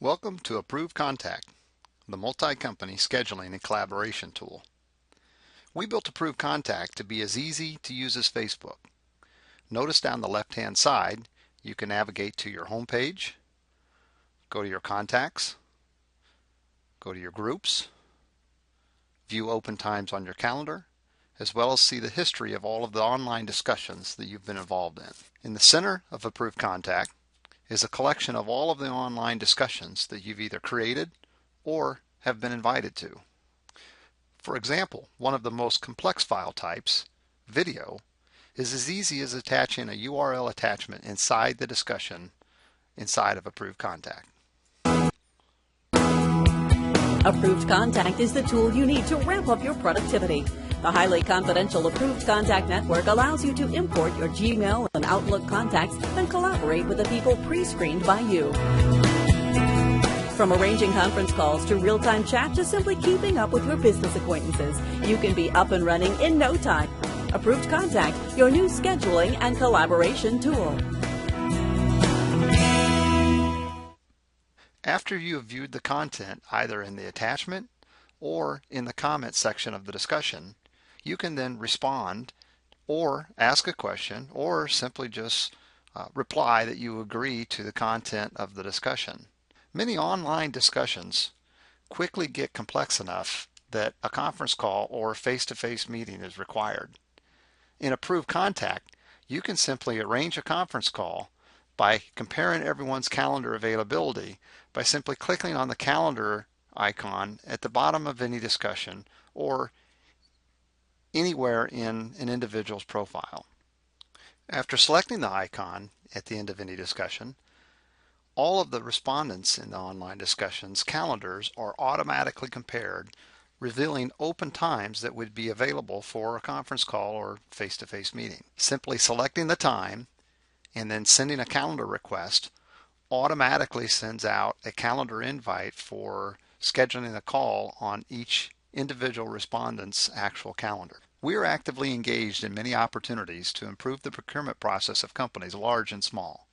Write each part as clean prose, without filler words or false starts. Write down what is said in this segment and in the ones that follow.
Welcome to Approved Contact, the multi-company scheduling and collaboration tool. We built Approved Contact to be as easy to use as Facebook. Notice down the left-hand side, you can navigate to your home page, go to your contacts, go to your groups, view open times on your calendar, as well as see the history of all of the online discussions that you've been involved in. In the center of Approved Contact is a collection of all of the online discussions that you've either created or have been invited to. For example, one of the most complex file types, video, is as easy as attaching a URL attachment inside the discussion inside of Approved Contact. Approved Contact is the tool you need to ramp up your productivity. The highly confidential Approved Contact Network allows you to import your Gmail and Outlook contacts and collaborate with the people pre-screened by you. From arranging conference calls to real-time chat to simply keeping up with your business acquaintances, you can be up and running in no time. Approved Contact, your new scheduling and collaboration tool. After you have viewed the content either in the attachment or in the comment section of the discussion, you can then respond or ask a question or simply just reply that you agree to the content of the discussion. Many online discussions quickly get complex enough that a conference call or face-to-face meeting is required. In Approved Contact, you can simply arrange a conference call by comparing everyone's calendar availability by simply clicking on the calendar icon at the bottom of any discussion or anywhere in an individual's profile. After selecting the icon at the end of any discussion, all of the respondents in the online discussion's calendars are automatically compared, revealing open times that would be available for a conference call or face-to-face meeting. Simply selecting the time and then sending a calendar request automatically sends out a calendar invite for scheduling a call on each individual respondent's actual calendar. We are actively engaged in many opportunities to improve the procurement process of companies large and small.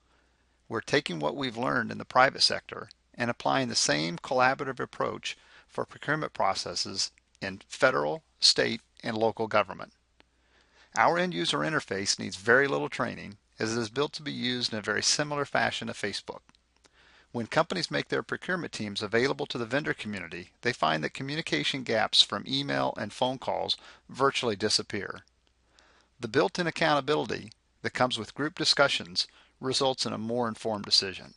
We're taking what we've learned in the private sector and applying the same collaborative approach for procurement processes in federal, state, and local government. Our end user interface needs very little training as it is built to be used in a very similar fashion to Facebook. When companies make their procurement teams available to the vendor community, they find that communication gaps from email and phone calls virtually disappear. The built-in accountability that comes with group discussions results in a more informed decision.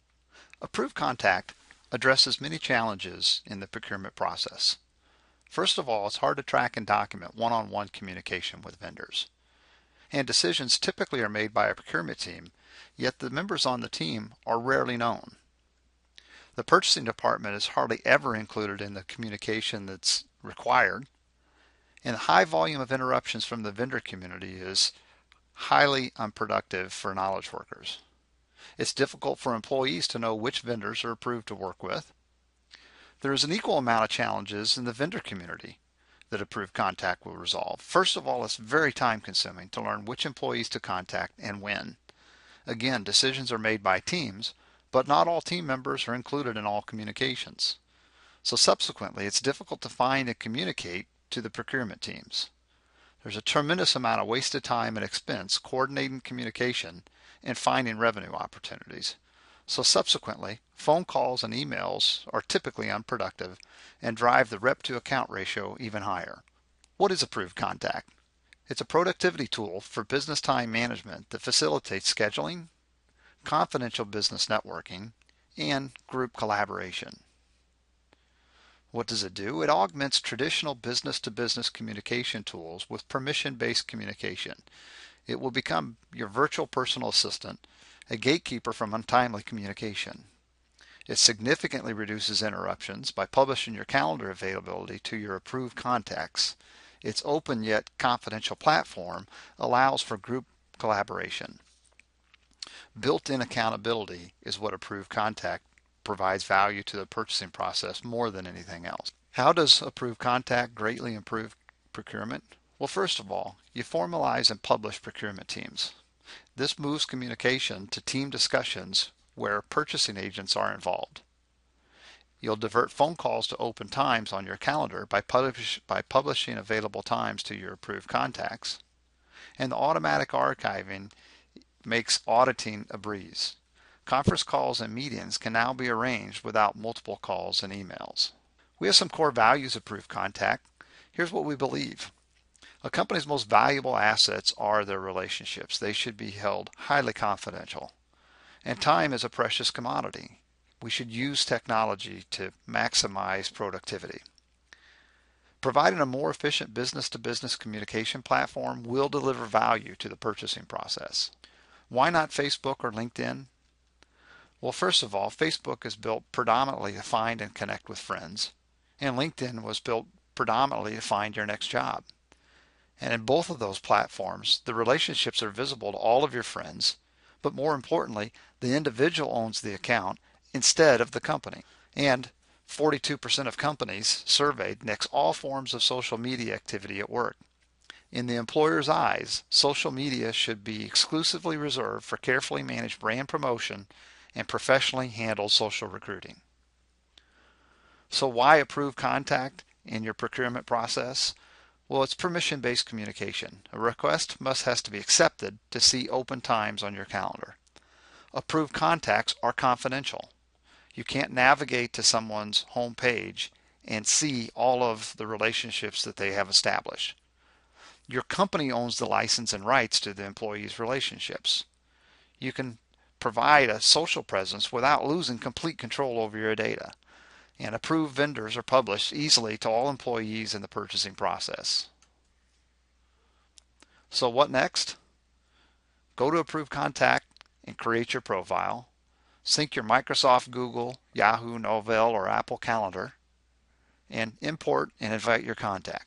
Approved Contact addresses many challenges in the procurement process. First of all, it's hard to track and document one-on-one communication with vendors. And decisions typically are made by a procurement team, yet the members on the team are rarely known. The purchasing department is hardly ever included in the communication that's required, and the high volume of interruptions from the vendor community is highly unproductive for knowledge workers. It's difficult for employees to know which vendors are approved to work with. There is an equal amount of challenges in the vendor community that Approved Contact will resolve. First of all, it's very time consuming to learn which employees to contact and when. Again, decisions are made by teams, but not all team members are included in all communications. So subsequently, it's difficult to find and communicate to the procurement teams. There's a tremendous amount of wasted time and expense coordinating communication and finding revenue opportunities. So subsequently, phone calls and emails are typically unproductive and drive the rep to account ratio even higher. What is Approved Contact? It's a productivity tool for business time management that facilitates scheduling, confidential business networking, and group collaboration. What does it do? It augments traditional business-to-business communication tools with permission-based communication. It will become your virtual personal assistant, a gatekeeper from untimely communication. It significantly reduces interruptions by publishing your calendar availability to your approved contacts. Its open yet confidential platform allows for group collaboration. Built-in accountability is what Approved Contact provides value to the purchasing process more than anything else. How does Approved Contact greatly improve procurement? Well, first of all, you formalize and publish procurement teams. This moves communication to team discussions where purchasing agents are involved. You'll divert phone calls to open times on your calendar by publishing available times to your approved contacts. And the automatic archiving makes auditing a breeze. Conference calls and meetings can now be arranged without multiple calls and emails. We have some core values of Approved Contact. Here's what we believe. A company's most valuable assets are their relationships. They should be held highly confidential. And time is a precious commodity. We should use technology to maximize productivity. Providing a more efficient business-to-business communication platform will deliver value to the purchasing process. Why not Facebook or LinkedIn? Well, first of all, Facebook is built predominantly to find and connect with friends, and LinkedIn was built predominantly to find your next job. And in both of those platforms, the relationships are visible to all of your friends, but more importantly, the individual owns the account instead of the company. And 42% of companies surveyed nix all forms of social media activity at work. In the employer's eyes, social media should be exclusively reserved for carefully managed brand promotion and professionally handled social recruiting. So why Approved Contact in your procurement process? Well, it's permission-based communication. A request has to be accepted to see open times on your calendar. Approved contacts are confidential. You can't navigate to someone's home page and see all of the relationships that they have established. Your company owns the license and rights to the employees' relationships. You can provide a social presence without losing complete control over your data. And approved vendors are published easily to all employees in the purchasing process. So what next? Go to Approved Contact and create your profile. Sync your Microsoft, Google, Yahoo, Novell, or Apple Calendar, and import and invite your contact.